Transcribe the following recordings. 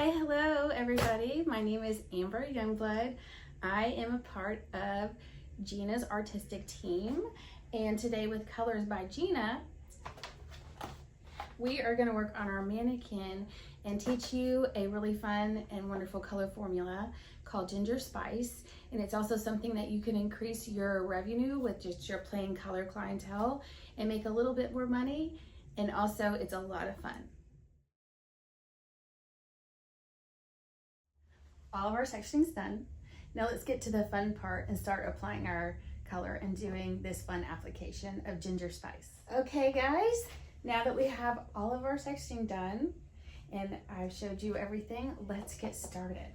Hi, hello everybody. My name is Amber Youngblood. I am a part of Gina's artistic team, and today with Colors by Gina, we are going to work on our mannequin and teach you a really fun and wonderful color formula called Ginger Spice. And it's also something that you can increase your revenue with just your plain color clientele and make a little bit more money. And also it's a lot of fun. All of our sectioning's done. Now let's get to the fun part and start applying our color and doing this fun application of Ginger Spice. Okay guys, now that we have all of our sectioning done and I've showed you everything, let's get started.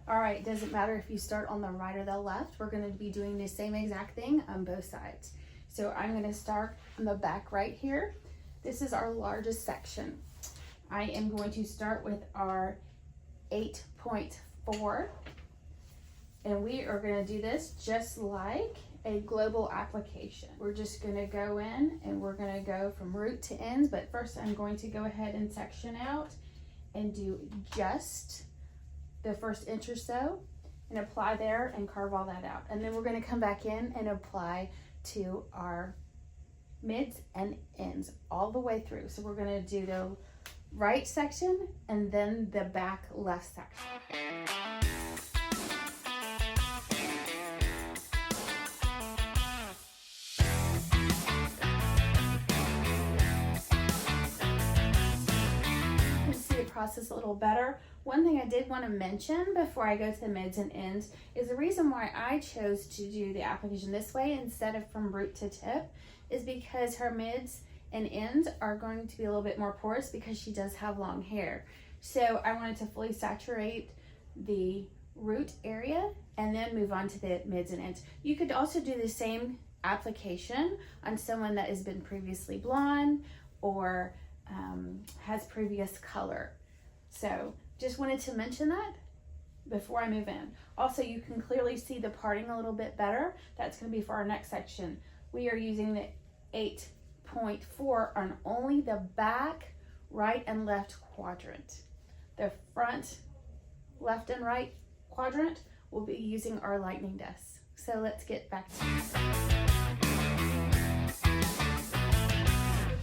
All right, doesn't matter if you start on the right or the left, we're gonna be doing the same exact thing on both sides. So I'm gonna start on the back right here. This is our largest section. I am going to start with our 8.4, and we are going to do this just like a global application. We're just going to go in and we're going to go from root to ends, but first I'm going to go ahead and section out and do just the first inch or so and apply there and carve all that out. And then we're going to come back in and apply to our mids and ends all the way through. So we're going to do the right section and then the back left section. You can see the process a little better. One thing I did want to mention before I go to the mids and ends is the reason why I chose to do the application this way instead of from root to tip is because her mids and ends are going to be a little bit more porous because she does have long hair. So I wanted to fully saturate the root area and then move on to the mids and ends. You could also do the same application on someone that has been previously blonde or has previous color. So just wanted to mention that before I move in. Also, you can clearly see the parting a little bit better. That's going to be for our next section. We are using the 8.4 on only the back right and left quadrant. The front left and right quadrant will be using our lightning dust. So let's get back to it.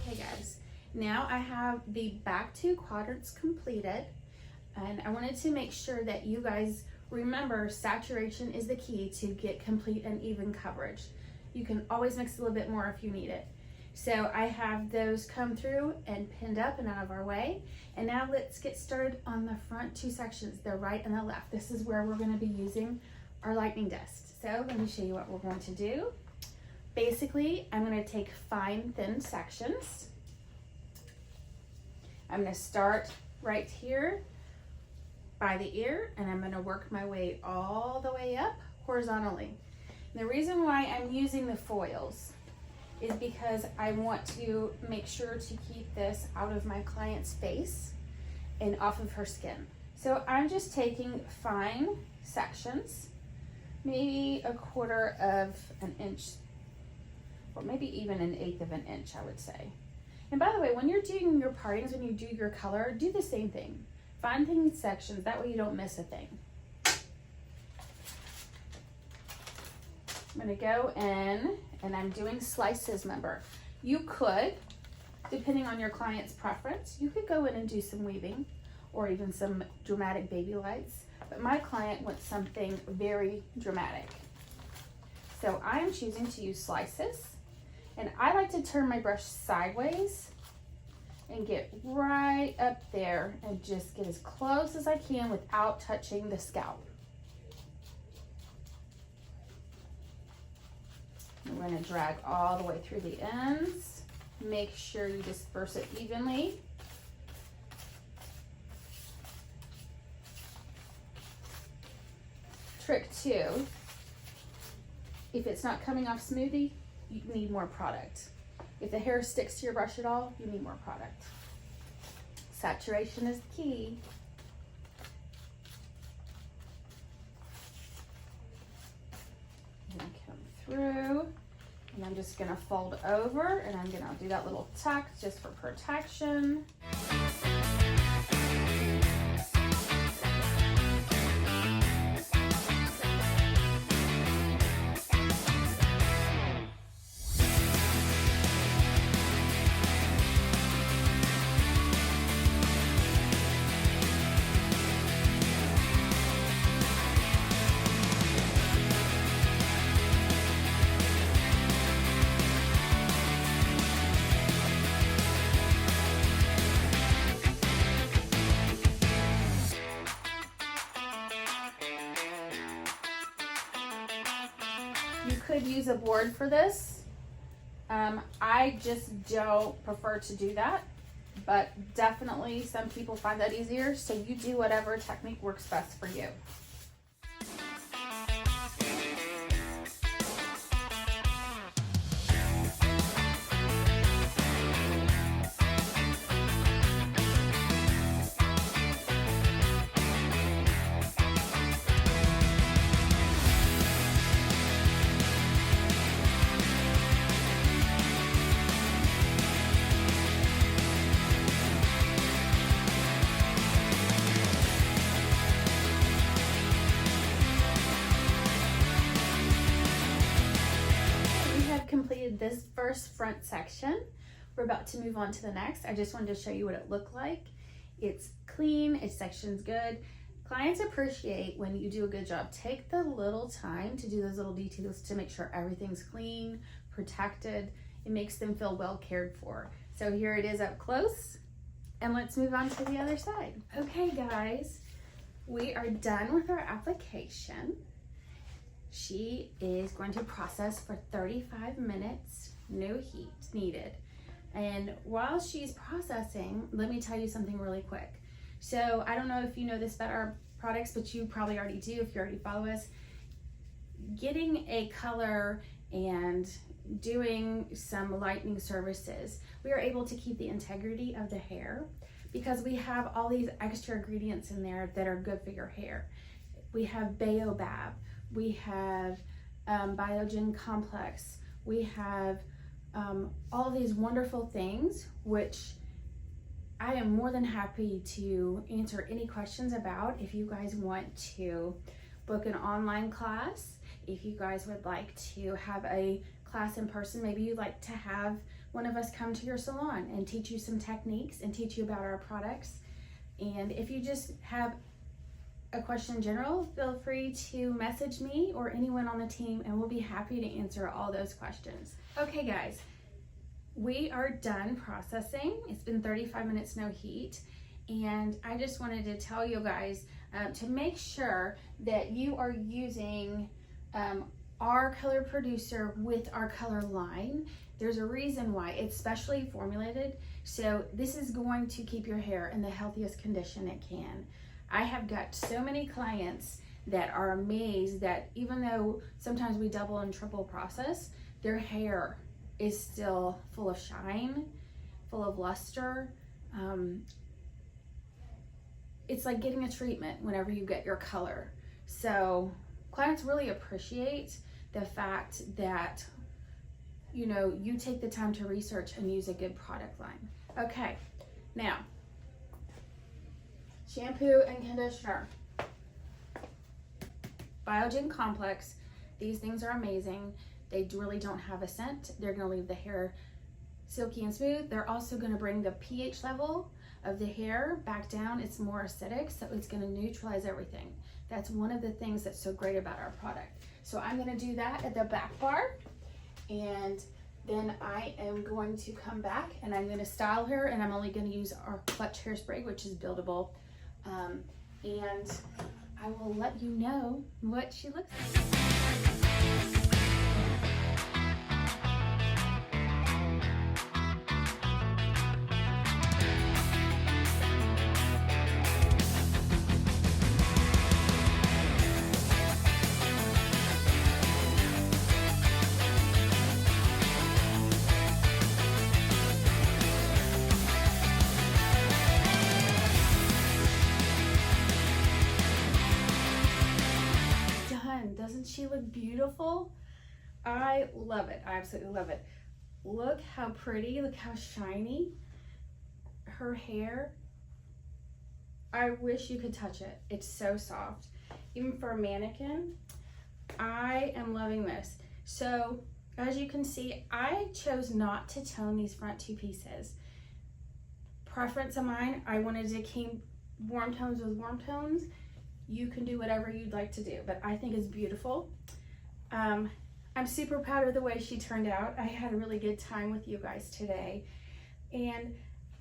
Okay guys, now I have the back two quadrants completed, and I wanted to make sure that you guys remember saturation is the key to get complete and even coverage. You can always mix a little bit more if you need it. So I have those come through and pinned up and out of our way. And now let's get started on the front two sections, the right and the left. This is where we're going to be using our lightning dust. So let me show you what we're going to do. Basically, I'm going to take fine, thin sections. I'm going to start right here by the ear, and I'm going to work my way all the way up horizontally. The reason why I'm using the foils is because I want to make sure to keep this out of my client's face and off of her skin. So I'm just taking fine sections, maybe 1/4 of an inch, or maybe even 1/8 of an inch, I would say. And by the way, when you're doing your partings, when you do your color, do the same thing. Fine thin sections, that way you don't miss a thing. I'm gonna go in and I'm doing slices, remember. You could, depending on your client's preference, you could go in and do some weaving or even some dramatic baby lights, but my client wants something very dramatic. So I'm choosing to use slices, and I like to turn my brush sideways and get right up there and just get as close as I can without touching the scalp. We're going to drag all the way through the ends. Make sure you disperse it evenly. Trick 2, if it's not coming off smoothly, you need more product. If the hair sticks to your brush at all, you need more product. Saturation is key. I'm going to come through. And I'm just gonna fold over and I'm gonna do that little tuck just for protection. could use a board for this. I just don't prefer to do that, but definitely some people find that easier, so you do whatever technique works best for you. Completed this first front section. We're about to move on to the next. I just wanted to show you what it looked like. It's clean, its section's good. Clients appreciate when you do a good job. Take the little time to do those little details to make sure everything's clean, protected. It makes them feel well cared for. So here it is up close, and let's move on to the other side. Okay guys, we are done with our application. She is going to process for 35 minutes, no heat needed. And while she's processing, let me tell you something really quick. So I don't know if you know this about our products, but you probably already do if you already follow us. Getting a color and doing some lightening services, we are able to keep the integrity of the hair because we have all these extra ingredients in there that are good for your hair. We have baobab. We have Biogen Complex. We have all of these wonderful things, which I am more than happy to answer any questions about. If you guys want to book an online class, if you guys would like to have a class in person, maybe you'd like to have one of us come to your salon and teach you some techniques and teach you about our products. And if you just have a question in general, feel free to message me or anyone on the team and we'll be happy to answer all those questions. Okay guys, we are done processing. It's been 35 minutes, no heat. And I just wanted to tell you guys to make sure that you are using our color producer with our color line. There's a reason why. It's specially formulated. So this is going to keep your hair in the healthiest condition it can. I have got so many clients that are amazed that even though sometimes we double and triple process, their hair is still full of shine, full of luster. It's like getting a treatment whenever you get your color. So clients really appreciate the fact that, you know, you take the time to research and use a good product line. Okay, now, shampoo and conditioner. Biogen Complex. These things are amazing. They really don't have a scent. They're gonna leave the hair silky and smooth. They're also gonna bring the pH level of the hair back down. It's more acidic, so it's gonna neutralize everything. That's one of the things that's so great about our product. So I'm gonna do that at the back bar, and then I am going to come back and I'm gonna style her, and I'm only gonna use our clutch hairspray, which is buildable. And I will let you know what she looks like. Doesn't she look beautiful? I love it. I absolutely love it. Look how pretty, look how shiny her hair. I wish you could touch it. It's so soft. Even for a mannequin, I am loving this. So as you can see, I chose not to tone these front two pieces. Preference of mine, I wanted to keep warm tones with warm tones. You can do whatever you'd like to do, but I think it's beautiful. I'm super proud of the way she turned out. I had a really good time with you guys today. And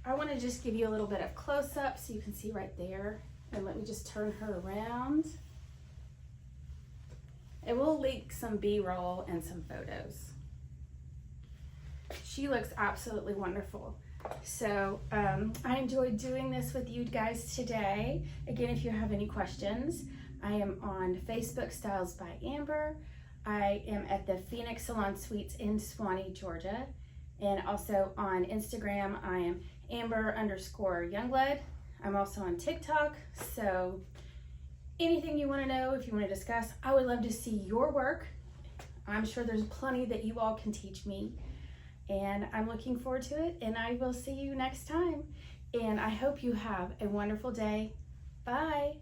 I want to just give you a little bit of close-up so you can see right there. And let me just turn her around. It will link some B-roll and some photos. She looks absolutely wonderful. So I enjoyed doing this with you guys today. Again, if you have any questions, I am on Facebook, Styles by Amber. I am at the Phoenix Salon Suites in Swanee, Georgia. And also on Instagram, I am Amber_Youngblood. I'm also on TikTok. So anything you want to know, if you want to discuss, I would love to see your work. I'm sure there's plenty that you all can teach me. And I'm looking forward to it, and I will see you next time. And I hope you have a wonderful day. Bye.